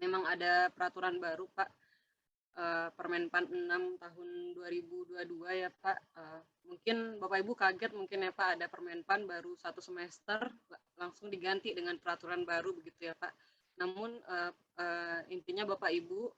memang ada peraturan baru, Pak, Permenpan 6 tahun 2022 ya, Pak. Mungkin Bapak Ibu kaget mungkin ya, Pak, ada Permenpan baru 1 semester langsung diganti dengan peraturan baru begitu ya, Pak. Namun intinya Bapak Ibu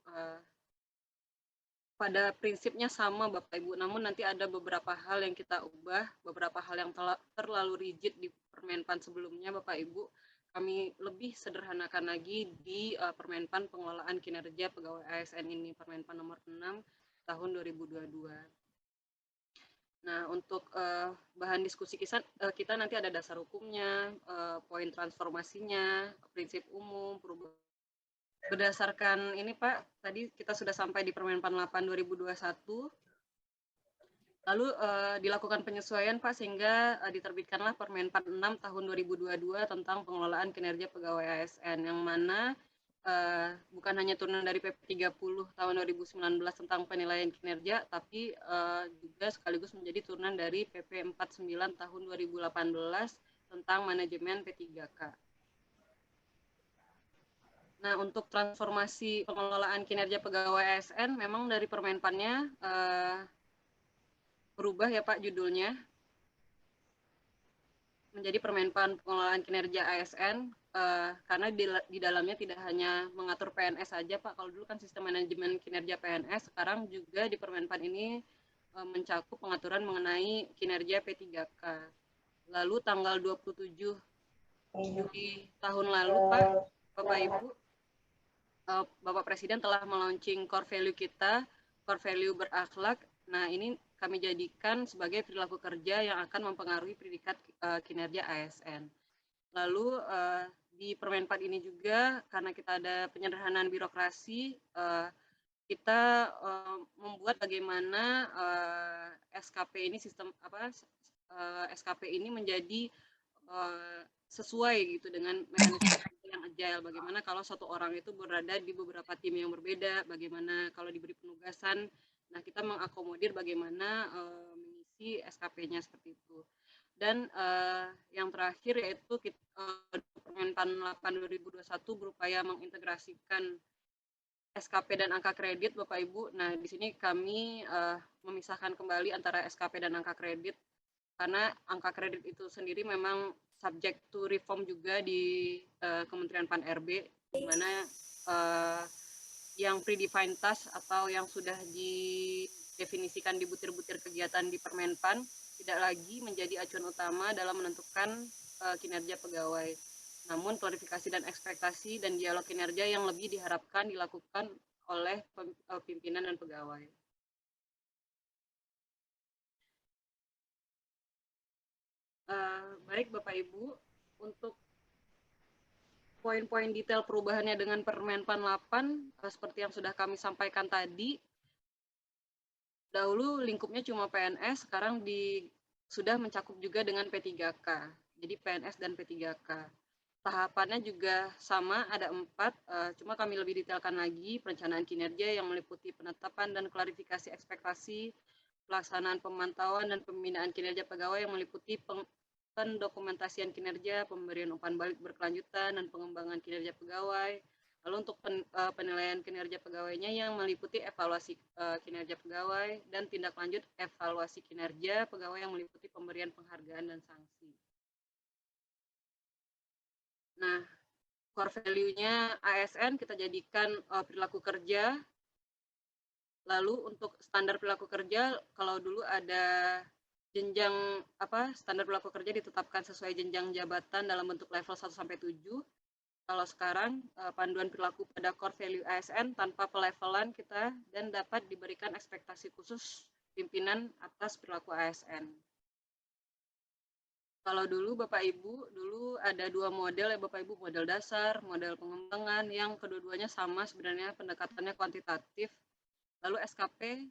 pada prinsipnya sama Bapak Ibu, namun nanti ada beberapa hal yang kita ubah, beberapa hal yang terlalu rigid di Permenpan sebelumnya Bapak Ibu, kami lebih sederhanakan lagi di Permenpan Pengelolaan Kinerja Pegawai ASN ini, Permenpan nomor 6 tahun 2022. Nah, untuk bahan diskusi kita nanti ada dasar hukumnya, poin transformasinya, prinsip umum, perubahan. Berdasarkan ini Pak, tadi kita sudah sampai di Permenpan 8 2021, lalu dilakukan penyesuaian Pak sehingga diterbitkanlah Permenpan 6 tahun 2022 tentang pengelolaan kinerja pegawai ASN, yang mana bukan hanya turunan dari PP 30 tahun 2019 tentang penilaian kinerja, tapi juga sekaligus menjadi turunan dari PP 49 tahun 2018 tentang manajemen P3K. Nah, untuk transformasi pengelolaan kinerja pegawai ASN, memang dari Permenpannya berubah ya Pak judulnya, menjadi Permenpan Pengelolaan Kinerja ASN, karena di dalamnya tidak hanya mengatur PNS saja Pak. Kalau dulu kan sistem manajemen kinerja PNS, sekarang juga di Permenpan ini mencakup pengaturan mengenai kinerja P3K. Lalu tanggal 27 Juli tahun lalu Pak, Bapak Ibu, Bapak Presiden telah melaunching core value kita, core value berakhlak. Nah, ini kami jadikan sebagai perilaku kerja yang akan mempengaruhi predikat kinerja ASN. Lalu di Permenpan ini juga, karena kita ada penyederhanaan birokrasi, kita membuat bagaimana SKP ini SKP ini menjadi sesuai gitu dengan mekanisme yang agile. Bagaimana kalau satu orang itu berada di beberapa tim yang berbeda, bagaimana kalau diberi penugasan, nah kita mengakomodir bagaimana mengisi SKP-nya seperti itu. Dan yang terakhir yaitu Permenpan 8 2021 berupaya mengintegrasikan SKP dan angka kredit Bapak Ibu. Nah, di sini kami memisahkan kembali antara SKP dan angka kredit, karena angka kredit itu sendiri memang subject to reform juga di Kementerian Pan-RB, di mana yang predefined task atau yang sudah didefinisikan di butir-butir kegiatan di Permenpan tidak lagi menjadi acuan utama dalam menentukan kinerja pegawai. Namun klarifikasi dan ekspektasi dan dialog kinerja yang lebih diharapkan dilakukan oleh pimpinan dan pegawai. Baik Bapak Ibu, untuk poin-poin detail perubahannya dengan Permenpan 8 seperti yang sudah kami sampaikan tadi, dahulu lingkupnya cuma PNS, sekarang sudah mencakup juga dengan P3K, jadi PNS dan P3K. Tahapannya juga sama, ada 4, cuma kami lebih detailkan lagi. Perencanaan kinerja yang meliputi penetapan dan klarifikasi ekspektasi, pelaksanaan pemantauan dan pembinaan kinerja pegawai yang meliputi pendokumentasian kinerja, pemberian umpan balik berkelanjutan, dan pengembangan kinerja pegawai. Lalu untuk penilaian kinerja pegawainya yang meliputi evaluasi kinerja pegawai dan tindak lanjut evaluasi kinerja pegawai yang meliputi pemberian penghargaan dan sanksi. Nah, core value-nya ASN kita jadikan perilaku kerja. Lalu untuk standar perilaku kerja, kalau dulu ada jenjang standar perilaku kerja ditetapkan sesuai jenjang jabatan dalam bentuk level 1 sampai 7. Kalau sekarang panduan perilaku pada core value ASN tanpa pelevelan kita dan dapat diberikan ekspektasi khusus pimpinan atas perilaku ASN. Kalau dulu Bapak Ibu, dulu ada 2 model ya Bapak Ibu, model dasar, model pengembangan, yang kedua-duanya sama sebenarnya pendekatannya kuantitatif. Lalu SKP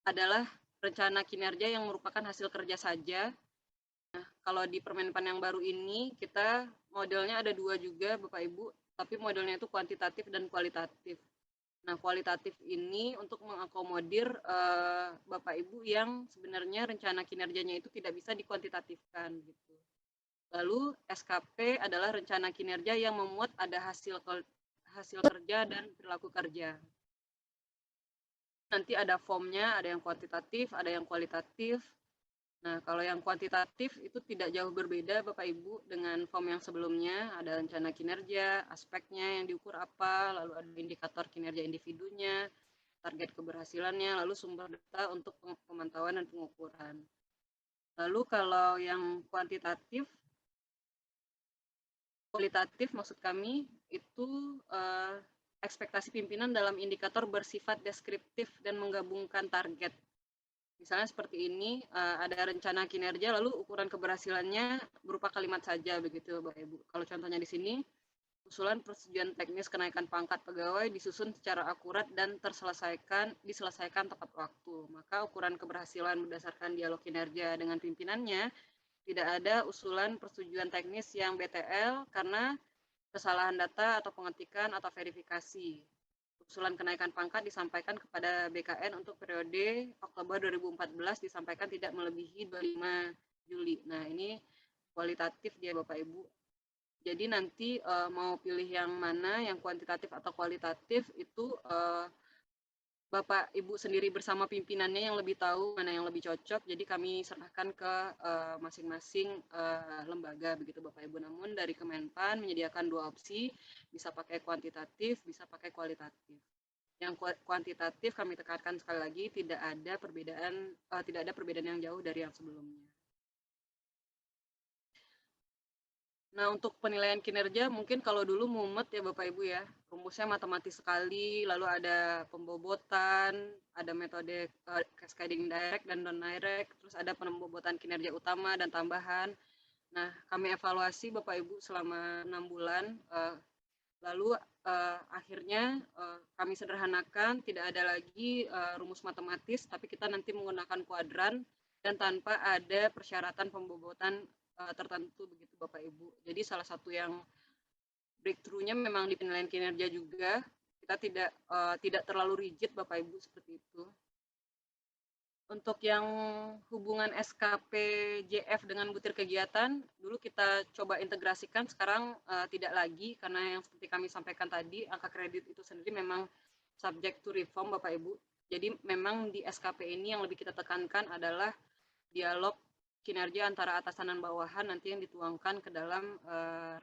adalah rencana kinerja yang merupakan hasil kerja saja. Nah, kalau di Permenpan yang baru ini, kita modelnya ada 2 juga Bapak Ibu, tapi modelnya itu kuantitatif dan kualitatif. Nah, kualitatif ini untuk mengakomodir Bapak Ibu yang sebenarnya rencana kinerjanya itu tidak bisa dikuantitatifkan gitu. Lalu SKP adalah rencana kinerja yang memuat ada hasil kerja dan perilaku kerja. Nanti ada formnya, ada yang kuantitatif, ada yang kualitatif. Nah, kalau yang kuantitatif itu tidak jauh berbeda Bapak Ibu dengan form yang sebelumnya, ada rencana kinerja, aspeknya yang diukur apa, lalu ada indikator kinerja individunya, target keberhasilannya, lalu sumber data untuk pemantauan dan pengukuran. Lalu kalau yang kualitatif maksud kami itu ekspektasi pimpinan dalam indikator bersifat deskriptif dan menggabungkan target. Misalnya seperti ini, ada rencana kinerja, lalu ukuran keberhasilannya berupa kalimat saja, begitu Bapak Ibu. Kalau contohnya di sini, usulan persetujuan teknis kenaikan pangkat pegawai disusun secara akurat dan diselesaikan tepat waktu. Maka ukuran keberhasilan berdasarkan dialog kinerja dengan pimpinannya, tidak ada usulan persetujuan teknis yang BTL karena kesalahan data atau pengetikan atau verifikasi. Usulan kenaikan pangkat disampaikan kepada BKN untuk periode Oktober 2014 disampaikan tidak melebihi 25 Juli. Nah, ini kualitatif dia Bapak Ibu. Jadi nanti mau pilih yang mana, yang kuantitatif atau kualitatif itu Bapak Ibu sendiri bersama pimpinannya yang lebih tahu mana yang lebih cocok. Jadi kami serahkan ke masing-masing lembaga begitu Bapak Ibu. Namun dari Kemenpan menyediakan 2 opsi, bisa pakai kuantitatif, bisa pakai kualitatif. Yang kuantitatif kami tekankan sekali lagi tidak ada perbedaan yang jauh dari yang sebelumnya. Nah, untuk penilaian kinerja mungkin kalau dulu mumet ya Bapak Ibu ya, rumusnya matematis sekali, lalu ada pembobotan, ada metode cascading direct dan non direct, terus ada pembobotan kinerja utama dan tambahan. Nah, kami evaluasi Bapak Ibu selama 6 bulan, lalu akhirnya kami sederhanakan, tidak ada lagi rumus matematis, tapi kita nanti menggunakan kuadran dan tanpa ada persyaratan pembobotan tertentu begitu Bapak Ibu. Jadi salah satu yang breakthrough-nya memang di penilaian kinerja juga, kita tidak terlalu rigid Bapak Ibu seperti itu. Untuk yang hubungan SKPJF dengan butir kegiatan, dulu kita coba integrasikan, sekarang tidak lagi, karena yang seperti kami sampaikan tadi, angka kredit itu sendiri memang subject to reform Bapak Ibu. Jadi memang di SKP ini yang lebih kita tekankan adalah dialog kinerja antara atasan dan bawahan nanti yang dituangkan ke dalam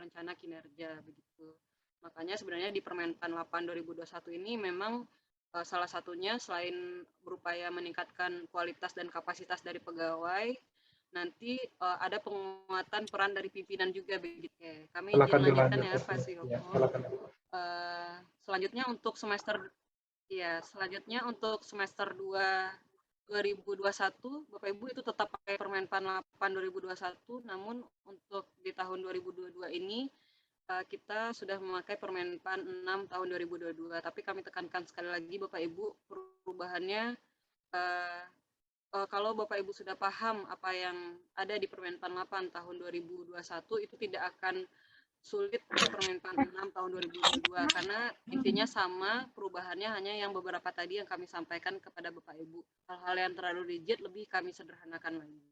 rencana kinerja begitu. Makanya sebenarnya di Permenpan 8 2021 ini memang salah satunya selain berupaya meningkatkan kualitas dan kapasitas dari pegawai, nanti ada penguatan peran dari pimpinan juga begitu. Kami izin lanjutkan ya Pak Sihopo. Selanjutnya untuk semester 2 2021 Bapak Ibu itu tetap pakai Permenpan 8 2021, namun untuk di tahun 2022 ini kita sudah memakai Permenpan 6 tahun 2022, tapi kami tekankan sekali lagi Bapak Ibu, perubahannya kalau Bapak Ibu sudah paham apa yang ada di Permenpan 8 tahun 2021 itu tidak akan sulit di Permenpan 6 tahun 2022 karena intinya sama, perubahannya hanya yang beberapa tadi yang kami sampaikan kepada Bapak Ibu. Hal-hal yang terlalu rigid lebih kami sederhanakan lagi.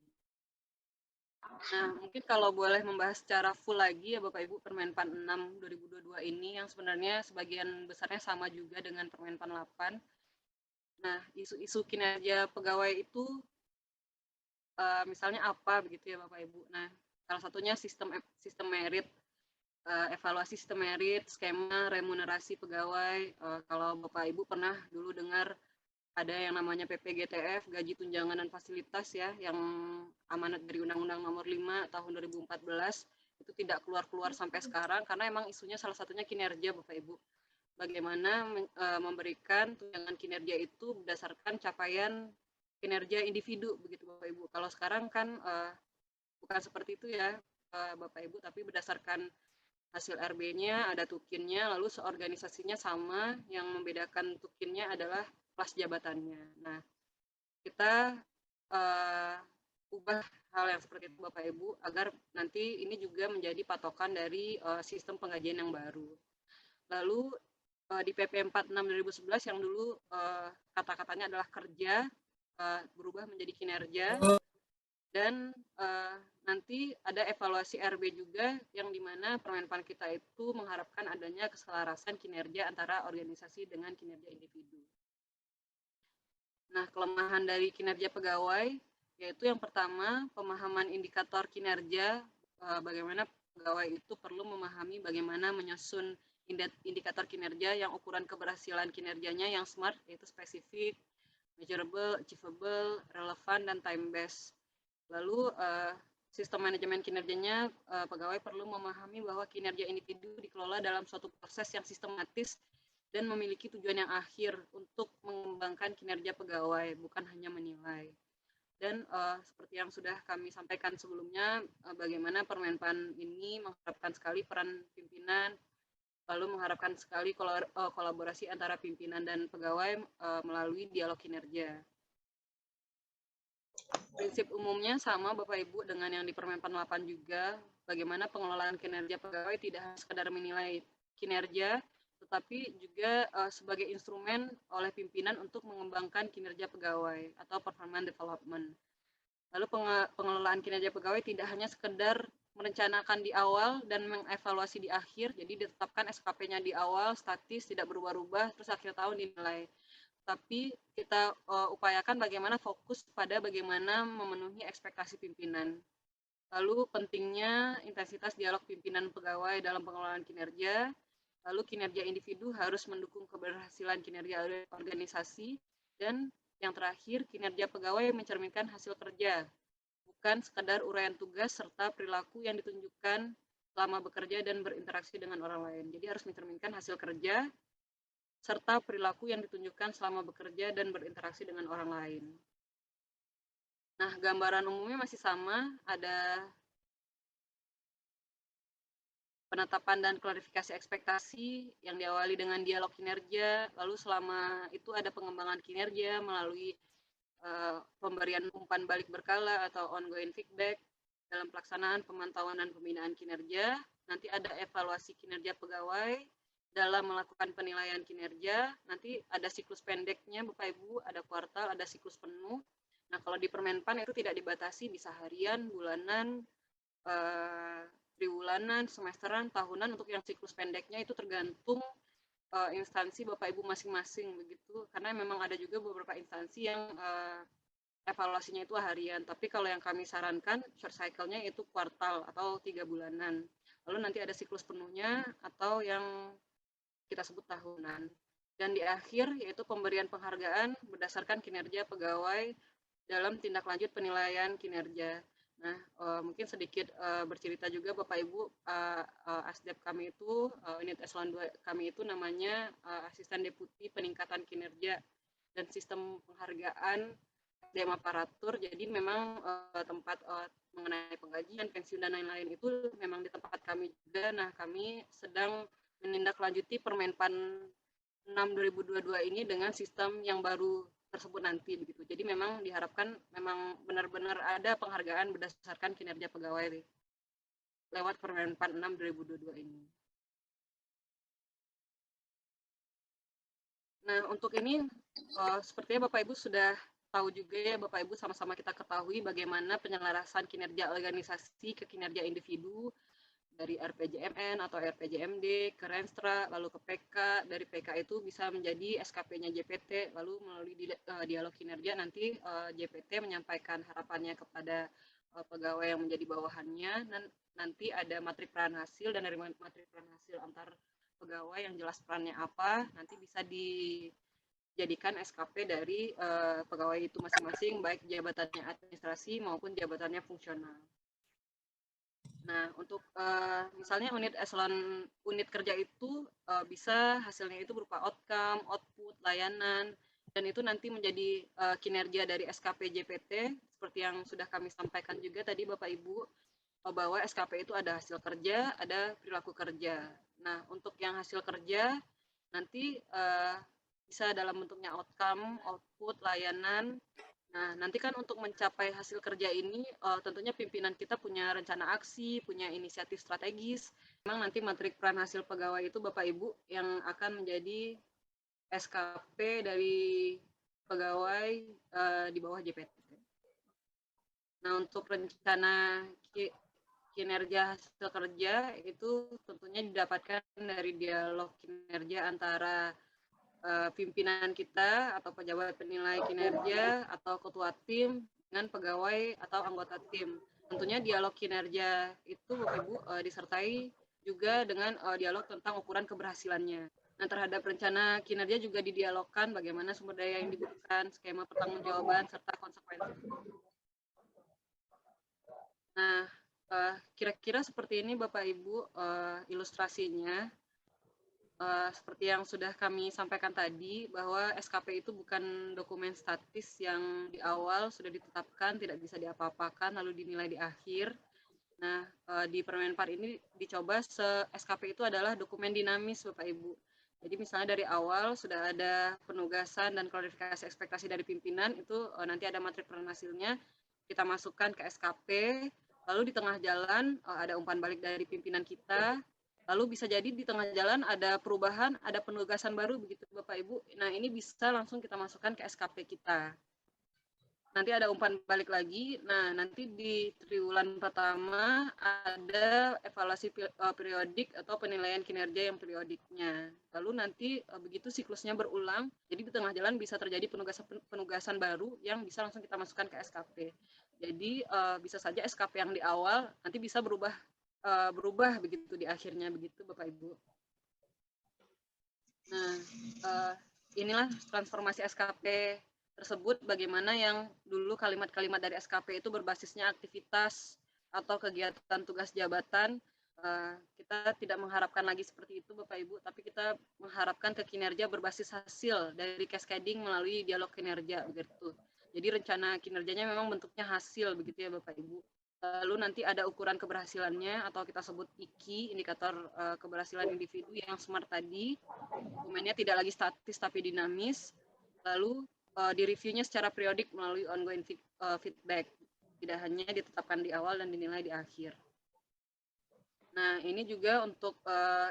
Nah, mungkin kalau boleh membahas secara full lagi ya Bapak Ibu, Permenpan 6 2022 ini yang sebenarnya sebagian besarnya sama juga dengan Permenpan 8. Nah, isu-isu kinerja pegawai itu misalnya apa begitu ya Bapak Ibu. Nah, salah satunya sistem merit, evaluasi sistem merit, skema remunerasi pegawai. Kalau Bapak Ibu pernah dulu dengar ada yang namanya PPGTF, gaji tunjangan dan fasilitas ya, yang amanat dari Undang-Undang Nomor 5 Tahun 2014, itu tidak keluar-keluar sampai sekarang karena emang isunya salah satunya kinerja Bapak Ibu. Bagaimana memberikan tunjangan kinerja itu berdasarkan capaian kinerja individu begitu Bapak Ibu. Kalau sekarang kan bukan seperti itu ya Bapak Ibu, tapi berdasarkan hasil RB-nya, ada tukinnya, lalu seorganisasinya sama, yang membedakan tukinnya adalah kelas jabatannya. Nah, kita ubah hal yang seperti itu Bapak Ibu, agar nanti ini juga menjadi patokan dari sistem penggajian yang baru. Lalu di PP 46 2011 yang dulu kata-katanya adalah kerja, berubah menjadi kinerja. Dan nanti ada evaluasi RB juga yang dimana Permenpan kita itu mengharapkan adanya keselarasan kinerja antara organisasi dengan kinerja individu. Nah, kelemahan dari kinerja pegawai yaitu yang pertama, pemahaman indikator kinerja, bagaimana pegawai itu perlu memahami bagaimana menyusun indikator kinerja yang ukuran keberhasilan kinerjanya yang SMART, yaitu spesifik, measurable, achievable, relevan, dan time-based. Lalu sistem manajemen kinerjanya, pegawai perlu memahami bahwa kinerja individu dikelola dalam suatu proses yang sistematis dan memiliki tujuan yang akhir untuk mengembangkan kinerja pegawai, bukan hanya menilai. Dan seperti yang sudah kami sampaikan sebelumnya, bagaimana Permenpan ini mengharapkan sekali peran pimpinan, lalu mengharapkan sekali kolaborasi antara pimpinan dan pegawai melalui dialog kinerja. Prinsip umumnya sama Bapak Ibu dengan yang di Permenpan 8 juga, bagaimana pengelolaan kinerja pegawai tidak hanya sekedar menilai kinerja, tetapi juga sebagai instrumen oleh pimpinan untuk mengembangkan kinerja pegawai atau performance development. Lalu pengelolaan kinerja pegawai tidak hanya sekedar merencanakan di awal dan mengevaluasi di akhir, jadi ditetapkan SKP-nya di awal, statis, tidak berubah-ubah, terus akhir tahun dinilai. Tapi kita upayakan bagaimana fokus pada bagaimana memenuhi ekspektasi pimpinan. Lalu pentingnya intensitas dialog pimpinan pegawai dalam pengelolaan kinerja. Lalu kinerja individu harus mendukung keberhasilan kinerja organisasi. Dan yang terakhir, kinerja pegawai mencerminkan hasil kerja, bukan sekadar uraian tugas serta perilaku yang ditunjukkan selama bekerja dan berinteraksi dengan orang lain. Jadi harus mencerminkan hasil kerja serta perilaku yang ditunjukkan selama bekerja dan berinteraksi dengan orang lain. Nah, gambaran umumnya masih sama, ada penetapan dan klarifikasi ekspektasi yang diawali dengan dialog kinerja, lalu selama itu ada pengembangan kinerja melalui pemberian umpan balik berkala atau ongoing feedback dalam pelaksanaan pemantauan dan pembinaan kinerja. Nanti ada evaluasi kinerja pegawai dalam melakukan penilaian kinerja. Nanti ada siklus pendeknya Bapak Ibu, ada kuartal, ada siklus penuh. Nah, kalau di Permenpan itu tidak dibatasi, bisa harian, bulanan, triwulanan, semesteran, tahunan. Untuk yang siklus pendeknya itu tergantung instansi Bapak Ibu masing-masing begitu, karena memang ada juga beberapa instansi yang evaluasinya itu harian, tapi kalau yang kami sarankan short cycle-nya itu kuartal atau 3 bulanan. Lalu nanti ada siklus penuhnya atau yang kita sebut tahunan. Dan di akhir yaitu pemberian penghargaan berdasarkan kinerja pegawai dalam tindak lanjut penilaian kinerja. Nah, mungkin sedikit bercerita juga Bapak Ibu, ASDEP kami itu, unit eselon 2 kami itu namanya Asisten Deputi Peningkatan Kinerja dan Sistem Penghargaan SDM Aparatur. Jadi memang tempat mengenai penggajian, pensiun, dan lain-lain itu memang di tempat kami juga. Nah, kami sedang menindaklanjuti Permenpan 6 2022 ini dengan sistem yang baru tersebut nanti begitu. Jadi memang diharapkan memang benar-benar ada penghargaan berdasarkan kinerja pegawai lewat Permenpan 6 2022 ini. Nah, untuk ini sepertinya Bapak Ibu sudah tahu juga ya, Bapak Ibu sama-sama kita ketahui bagaimana penyelarasan kinerja organisasi ke kinerja individu dari RPJMN atau RPJMD ke Renstra, lalu ke PK, dari PK itu bisa menjadi SKP-nya JPT, lalu melalui dialog kinerja nanti JPT menyampaikan harapannya kepada pegawai yang menjadi bawahannya, dan nanti ada matrik peran hasil, dan dari matrik peran hasil antar pegawai yang jelas perannya apa, nanti bisa dijadikan SKP dari pegawai itu masing-masing, baik jabatannya administrasi maupun jabatannya fungsional. Nah, untuk misalnya unit kerja itu bisa hasilnya itu berupa outcome, output, layanan, dan itu nanti menjadi kinerja dari SKP JPT, seperti yang sudah kami sampaikan juga tadi Bapak Ibu, bahwa SKP itu ada hasil kerja, ada perilaku kerja. Nah, untuk yang hasil kerja, nanti bisa dalam bentuknya outcome, output, layanan. Nah, nanti kan untuk mencapai hasil kerja ini tentunya pimpinan kita punya rencana aksi, punya inisiatif strategis. Memang nanti matrik peran hasil pegawai itu Bapak Ibu yang akan menjadi SKP dari pegawai di bawah JPT. Nah, untuk rencana kinerja hasil kerja itu tentunya didapatkan dari dialog kinerja antara pimpinan kita atau pejabat penilai kinerja atau ketua tim dengan pegawai atau anggota tim. Tentunya dialog kinerja itu Bapak Ibu disertai juga dengan dialog tentang ukuran keberhasilannya. Nah, terhadap rencana kinerja juga didialogkan bagaimana sumber daya yang dibutuhkan, skema pertanggungjawaban, serta konsekuensi. Nah, kira-kira seperti ini Bapak Ibu ilustrasinya. Seperti yang sudah kami sampaikan tadi, bahwa SKP itu bukan dokumen statis yang di awal sudah ditetapkan, tidak bisa diapa-apakan, lalu dinilai di akhir. Nah, di Permenpar ini dicoba SKP itu adalah dokumen dinamis, Bapak Ibu. Jadi misalnya dari awal sudah ada penugasan dan klarifikasi ekspektasi dari pimpinan, itu nanti ada materi peran hasilnya, kita masukkan ke SKP, lalu di tengah jalan ada umpan balik dari pimpinan kita, lalu bisa jadi di tengah jalan ada perubahan, ada penugasan baru begitu Bapak Ibu. Nah, ini bisa langsung kita masukkan ke SKP kita. Nanti ada umpan balik lagi. Nah, nanti di triwulan pertama ada evaluasi periodik atau penilaian kinerja yang periodiknya. Lalu nanti begitu siklusnya berulang, jadi di tengah jalan bisa terjadi penugasan baru yang bisa langsung kita masukkan ke SKP. Jadi bisa saja SKP yang di awal nanti bisa berubah begitu di akhirnya begitu Bapak Ibu. Nah, inilah transformasi SKP tersebut, bagaimana yang dulu kalimat-kalimat dari SKP itu berbasisnya aktivitas atau kegiatan tugas jabatan. Kita tidak mengharapkan lagi seperti itu Bapak Ibu, tapi kita mengharapkan ke kinerja berbasis hasil dari cascading melalui dialog kinerja begitu. Jadi rencana kinerjanya memang bentuknya hasil begitu ya Bapak Ibu. Lalu nanti ada ukuran keberhasilannya atau kita sebut IKI, indikator keberhasilan individu yang SMART tadi. Dokumennya tidak lagi statis tapi dinamis. Lalu direviewnya secara periodik melalui ongoing feedback. Tidak hanya ditetapkan di awal dan dinilai di akhir. Nah, ini juga untuk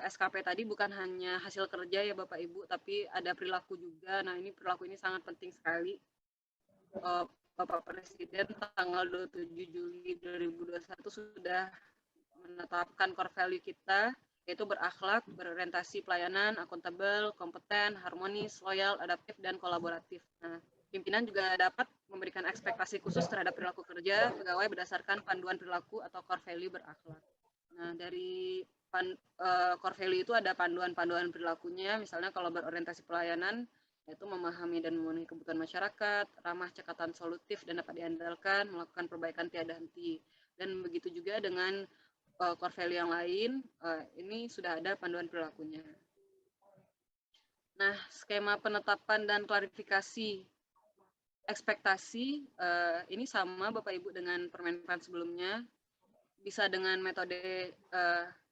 SKP tadi bukan hanya hasil kerja ya Bapak Ibu, tapi ada perilaku juga. Nah, ini perilaku ini sangat penting sekali. Bapak Presiden tanggal 27 Juli 2021 sudah menetapkan core value kita, yaitu berakhlak, berorientasi pelayanan, akuntabel, kompeten, harmonis, loyal, adaptif, dan kolaboratif. Nah, pimpinan juga dapat memberikan ekspektasi khusus terhadap perilaku kerja pegawai berdasarkan panduan perilaku atau core value berakhlak. Nah, dari core value itu ada panduan-panduan perilakunya, misalnya kalau berorientasi pelayanan, yaitu memahami dan memenuhi kebutuhan masyarakat, ramah, cekatan, solutif, dan dapat diandalkan, melakukan perbaikan tiada henti. Dan begitu juga dengan core value yang lain, ini sudah ada panduan perilakunya. Nah, skema penetapan dan klarifikasi ekspektasi ini sama Bapak Ibu dengan Permenpan sebelumnya, bisa dengan metode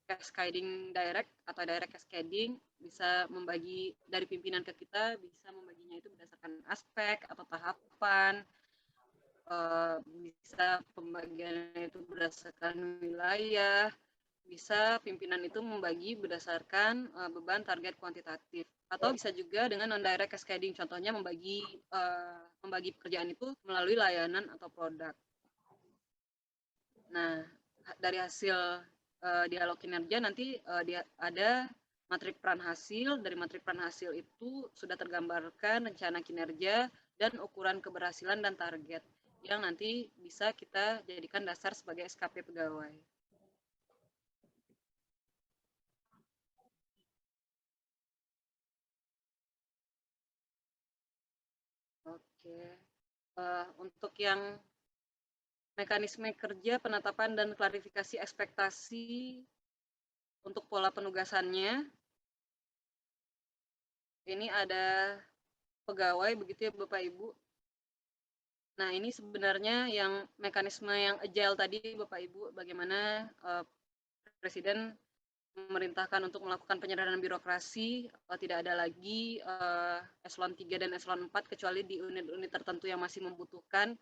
cascading direct atau direct cascading, bisa membagi dari pimpinan ke kita, bisa membaginya itu berdasarkan aspek atau tahapan, bisa pembagiannya itu berdasarkan wilayah, bisa pimpinan itu membagi berdasarkan beban target kuantitatif, atau bisa juga dengan non-direct cascading, contohnya membagi pekerjaan itu melalui layanan atau produk. Nah, dari hasil dialog kinerja nanti ada matrik peran hasil. Dari matrik peran hasil itu sudah tergambarkan rencana kinerja dan ukuran keberhasilan dan target yang nanti bisa kita jadikan dasar sebagai SKP pegawai. Oke, untuk yang mekanisme kerja, penetapan dan klarifikasi ekspektasi untuk pola penugasannya, ini ada pegawai begitu ya Bapak Ibu. Nah, ini sebenarnya yang mekanisme yang agile tadi Bapak Ibu, bagaimana Presiden memerintahkan untuk melakukan penyederhanaan birokrasi, tidak ada lagi eselon 3 dan eselon 4 kecuali di unit-unit tertentu yang masih membutuhkan.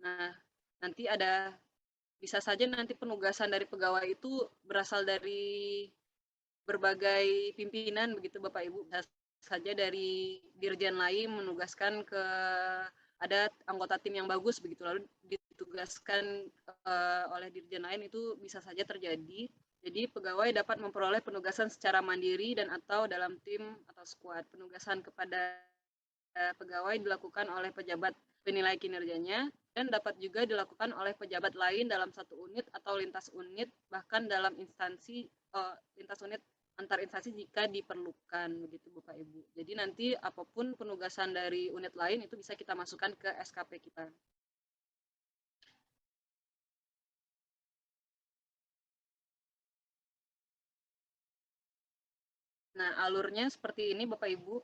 Nah, nanti bisa saja nanti penugasan dari pegawai itu berasal dari berbagai pimpinan begitu Bapak Ibu, bisa saja dari dirjen lain menugaskan ke ada anggota tim yang bagus begitu lalu ditugaskan oleh dirjen lain, itu bisa saja terjadi. Jadi pegawai dapat memperoleh penugasan secara mandiri dan atau dalam tim atau squad. Penugasan kepada pegawai dilakukan oleh pejabat penilai kinerjanya dan dapat juga dilakukan oleh pejabat lain dalam satu unit atau lintas unit, bahkan dalam instansi lintas unit antar instansi jika diperlukan begitu Bapak Ibu. Jadi nanti apapun penugasan dari unit lain itu bisa kita masukkan ke SKP kita. Nah, alurnya seperti ini Bapak Ibu.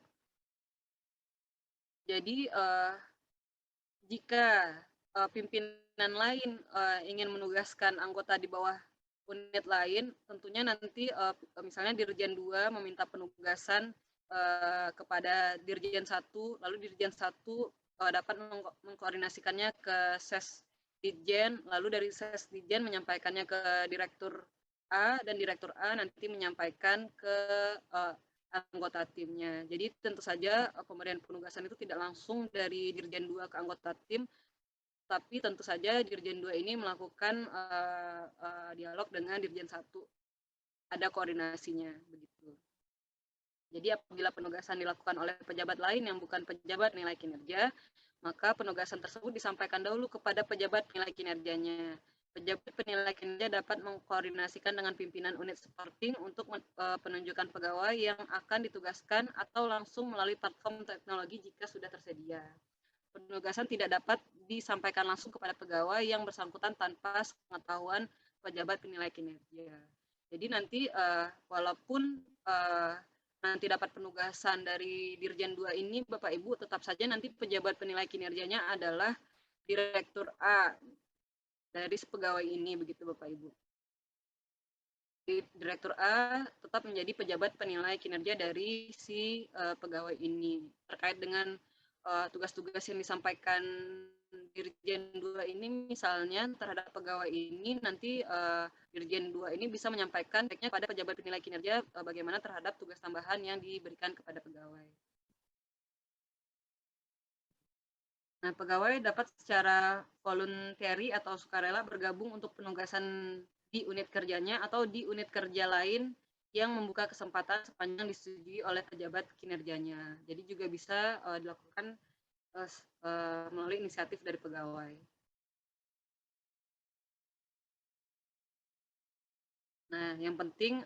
Jadi jika pimpinan lain ingin menugaskan anggota di bawah unit lain, tentunya nanti misalnya Dirjen 2 meminta penugasan kepada Dirjen 1, lalu Dirjen 1 dapat mengkoordinasikannya ke Ses Ditjen, lalu dari Ses Ditjen menyampaikannya ke Direktur A, dan Direktur A nanti menyampaikan ke anggota timnya. Jadi tentu saja pemberian penugasan itu tidak langsung dari Dirjen 2 ke anggota tim, tapi tentu saja Dirjen 2 ini melakukan dialog dengan Dirjen 1. Ada koordinasinya begitu. Jadi apabila penugasan dilakukan oleh pejabat lain yang bukan pejabat nilai kinerja, maka penugasan tersebut disampaikan dahulu kepada pejabat nilai kinerjanya. Pejabat penilai kinerja dapat mengkoordinasikan dengan pimpinan unit supporting untuk penunjukan pegawai yang akan ditugaskan atau langsung melalui platform teknologi jika sudah tersedia. Penugasan tidak dapat disampaikan langsung kepada pegawai yang bersangkutan tanpa pengetahuan pejabat penilai kinerja. Jadi nanti walaupun nanti dapat penugasan dari Dirjen 2 ini, Bapak Ibu, tetap saja nanti pejabat penilai kinerjanya adalah Direktur A dari pegawai ini, begitu Bapak Ibu. Direktur A tetap menjadi pejabat penilai kinerja dari si pegawai ini. Terkait dengan tugas-tugas yang disampaikan Dirjen 2 ini misalnya terhadap pegawai ini, nanti Dirjen 2 ini bisa menyampaikan pada pejabat penilai kinerja bagaimana terhadap tugas tambahan yang diberikan kepada pegawai. Nah, pegawai dapat secara voluntary atau sukarela bergabung untuk penugasan di unit kerjanya atau di unit kerja lain yang membuka kesempatan sepanjang disetujui oleh pejabat kinerjanya. Jadi juga bisa dilakukan melalui inisiatif dari pegawai. Nah, yang penting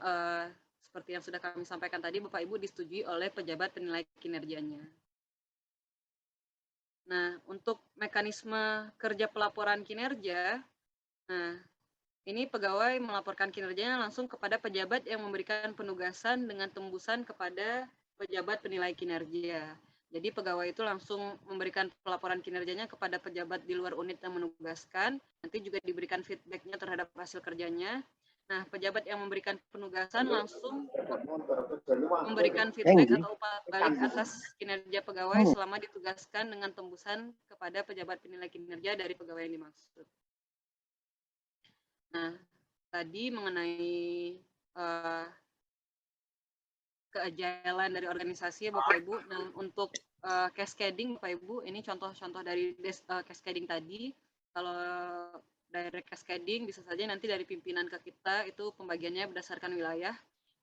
seperti yang sudah kami sampaikan tadi, Bapak Ibu disetujui oleh pejabat penilai kinerjanya. Nah, untuk mekanisme kerja pelaporan kinerja, nah ini pegawai melaporkan kinerjanya langsung kepada pejabat yang memberikan penugasan dengan tembusan kepada pejabat penilai kinerja. Jadi pegawai itu langsung memberikan pelaporan kinerjanya kepada pejabat di luar unit yang menugaskan, nanti juga diberikan feedback-nya terhadap hasil kerjanya. Nah, pejabat yang memberikan penugasan langsung memberikan feedback atau umpan balik atas kinerja pegawai selama ditugaskan dengan tembusan kepada pejabat penilai kinerja dari pegawai yang dimaksud. Nah, tadi mengenai keagilan dari organisasi Bapak Ibu. Nah, untuk cascading Bapak Ibu, ini contoh-contoh dari cascading tadi. Kalau direct cascading bisa saja nanti dari pimpinan ke kita itu pembagiannya berdasarkan wilayah.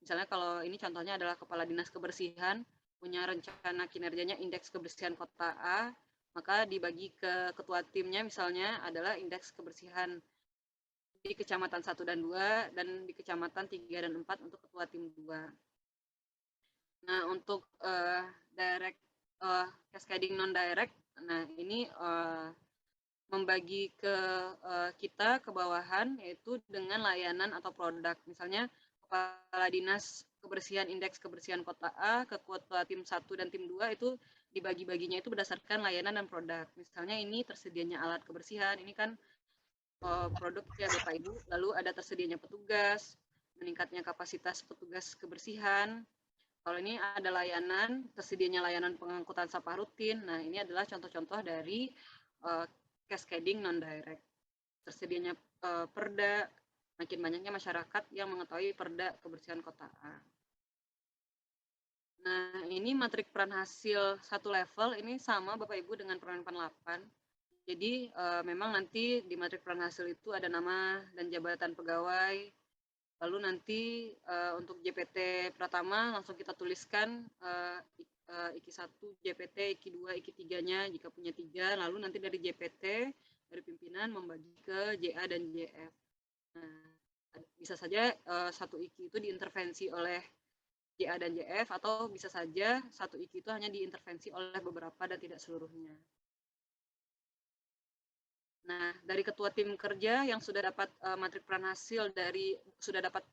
Misalnya kalau ini contohnya adalah Kepala Dinas Kebersihan, punya rencana kinerjanya indeks kebersihan kota A, maka dibagi ke ketua timnya misalnya adalah indeks kebersihan di kecamatan 1 dan 2 dan di kecamatan 3 dan 4 untuk ketua tim 2. Nah, untuk direct cascading non direct, nah ini membagi ke kita ke bawahan yaitu dengan layanan atau produk. Misalnya Kepala Dinas Kebersihan indeks kebersihan kota A ke ketua tim 1 dan tim 2 itu dibagi-baginya itu berdasarkan layanan dan produk. Misalnya ini tersedianya alat kebersihan, ini kan produk ya Bapak Ibu, lalu ada tersedianya petugas, meningkatnya kapasitas petugas kebersihan. Kalau ini ada layanan, tersedianya layanan pengangkutan sampah rutin. Nah, ini adalah contoh-contoh dari cascading non-direct. Tersedianya perda, makin banyaknya masyarakat yang mengetahui perda kebersihan kota A. Nah, ini matrik peran hasil satu level ini sama Bapak Ibu dengan Permenpan 8. Jadi memang nanti di matrik peran hasil itu ada nama dan jabatan pegawai. Lalu nanti untuk JPT Pratama langsung kita tuliskan IKI 1, JPT, IKI 2, IKI 3-nya jika punya 3. Lalu nanti dari JPT, dari pimpinan membagi ke JA dan JF. Nah, bisa saja satu IKI itu diintervensi oleh JA dan JF, atau bisa saja satu IKI itu hanya diintervensi oleh beberapa dan tidak seluruhnya. Nah, dari ketua tim kerja yang sudah dapat matrik peran hasil sudah dapat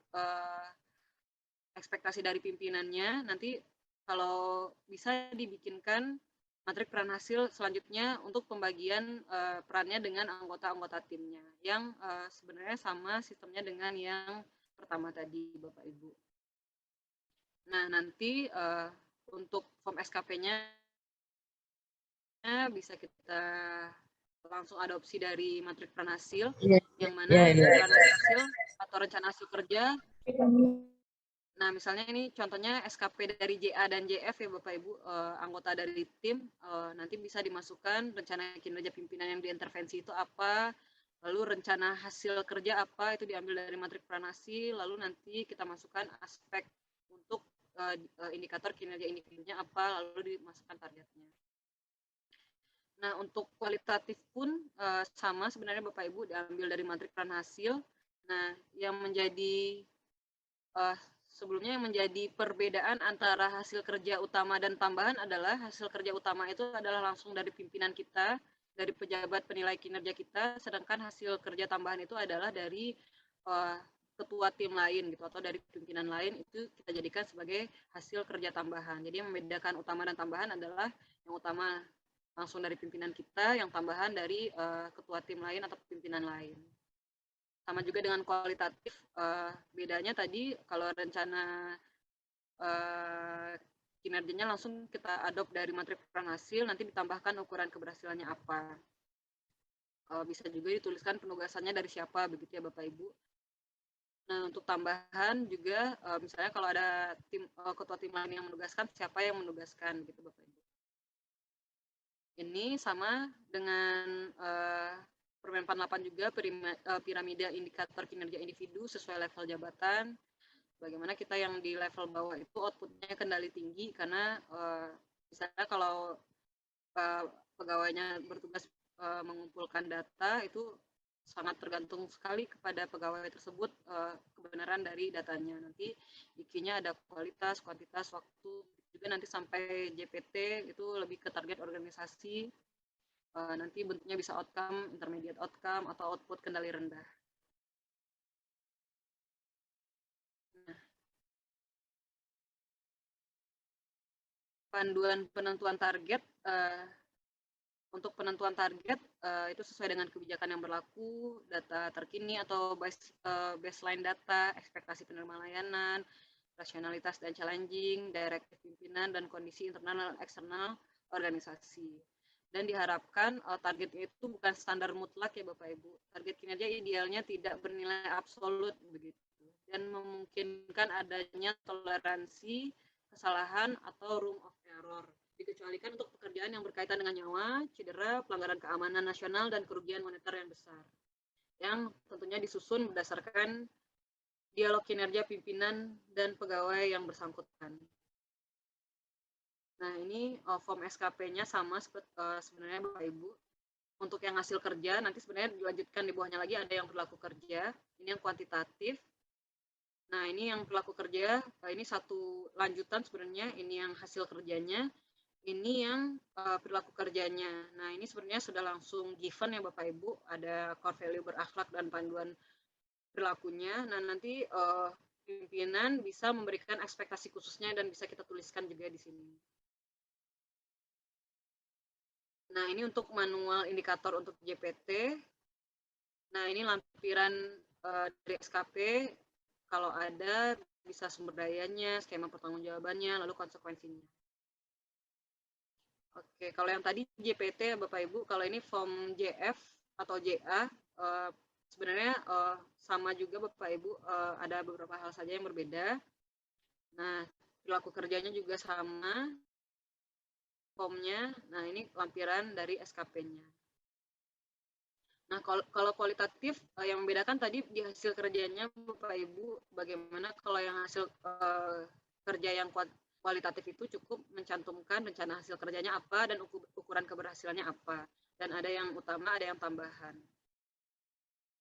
ekspektasi dari pimpinannya, nanti kalau bisa dibikinkan matrik peran hasil selanjutnya untuk pembagian perannya dengan anggota-anggota timnya, yang sebenarnya sama sistemnya dengan yang pertama tadi, Bapak Ibu. Nah, nanti untuk form SKP-nya bisa kita langsung adopsi dari matrik peran hasil, yang mana peran hasil atau rencana hasil kerja. Nah, misalnya ini contohnya SKP dari JA dan JF ya Bapak Ibu, anggota dari tim, nanti bisa dimasukkan rencana kinerja pimpinan yang diintervensi itu apa, lalu rencana hasil kerja apa, itu diambil dari matrik peran hasil, lalu nanti kita masukkan aspek untuk indikator kinerja individunya apa, lalu dimasukkan targetnya. Nah, untuk kualitatif pun sama sebenarnya Bapak Ibu, diambil dari matrik peran hasil. Nah, yang menjadi sebelumnya yang menjadi perbedaan antara hasil kerja utama dan tambahan adalah hasil kerja utama itu adalah langsung dari pimpinan kita, dari pejabat penilai kinerja kita, sedangkan hasil kerja tambahan itu adalah dari ketua tim lain gitu, atau dari pimpinan lain, itu kita jadikan sebagai hasil kerja tambahan. Jadi yang membedakan utama dan tambahan adalah yang utama langsung dari pimpinan kita, yang tambahan dari ketua tim lain atau pimpinan lain. Sama juga dengan kualitatif, bedanya tadi kalau rencana kinerjanya langsung kita adopt dari matrik peran hasil, nanti ditambahkan ukuran keberhasilannya apa. Bisa juga dituliskan penugasannya dari siapa, begitu ya Bapak Ibu. Nah, untuk tambahan juga, misalnya kalau ada ketua tim lain yang menugaskan, siapa yang menugaskan, gitu Bapak Ibu. Ini sama dengan Permenpan 8 juga, piramida indikator kinerja individu sesuai level jabatan. Bagaimana kita yang di level bawah itu outputnya kendali tinggi, karena misalnya kalau pegawainya bertugas mengumpulkan data, itu sangat tergantung sekali kepada pegawai tersebut kebenaran dari datanya. Nanti IKI-nya ada kualitas, kuantitas, waktu, juga nanti sampai JPT itu lebih ke target organisasi. Nanti bentuknya bisa outcome, intermediate outcome, atau output kendali rendah. Nah, panduan penentuan target, untuk penentuan target itu sesuai dengan kebijakan yang berlaku, data terkini atau baseline data, ekspektasi penerima layanan, rasionalitas dan challenging, direktif pimpinan, dan kondisi internal dan eksternal organisasi. Dan diharapkan targetnya itu bukan standar mutlak ya Bapak Ibu. Target kinerja idealnya tidak bernilai absolut begitu, dan memungkinkan adanya toleransi kesalahan atau room of error. Dikecualikan untuk pekerjaan yang berkaitan dengan nyawa, cedera, pelanggaran keamanan nasional, dan kerugian moneter yang besar, yang tentunya disusun berdasarkan dialog kinerja pimpinan dan pegawai yang bersangkutan. Nah, ini form SKP-nya sama sebenarnya Bapak Ibu. Untuk yang hasil kerja, nanti sebenarnya dilanjutkan di bawahnya lagi ada yang perilaku kerja. Ini yang kuantitatif. Nah, ini yang perilaku kerja, ini satu lanjutan sebenarnya, ini yang hasil kerjanya, ini yang perilaku kerjanya. Nah, ini sebenarnya sudah langsung given ya Bapak Ibu, ada core value berakhlak dan panduan perilakunya. Nah, nanti pimpinan bisa memberikan ekspektasi khususnya dan bisa kita tuliskan juga di sini. Nah, ini untuk manual indikator untuk JPT. Nah, ini lampiran dari SKP. Kalau ada, bisa sumber dayanya, skema pertanggungjawabannya, lalu konsekuensinya. Oke, kalau yang tadi JPT Bapak Ibu, kalau ini form JF atau JA, sebenarnya sama juga Bapak Ibu, ada beberapa hal saja yang berbeda. Nah, perilaku kerjanya juga sama, formnya. Nah, ini lampiran dari SKP-nya. Nah, kalau kualitatif yang membedakan tadi di hasil kerjanya Bapak Ibu, bagaimana kalau yang hasil kerja yang kualitatif itu cukup mencantumkan rencana hasil kerjanya apa dan ukuran keberhasilannya apa. Dan ada yang utama, ada yang tambahan.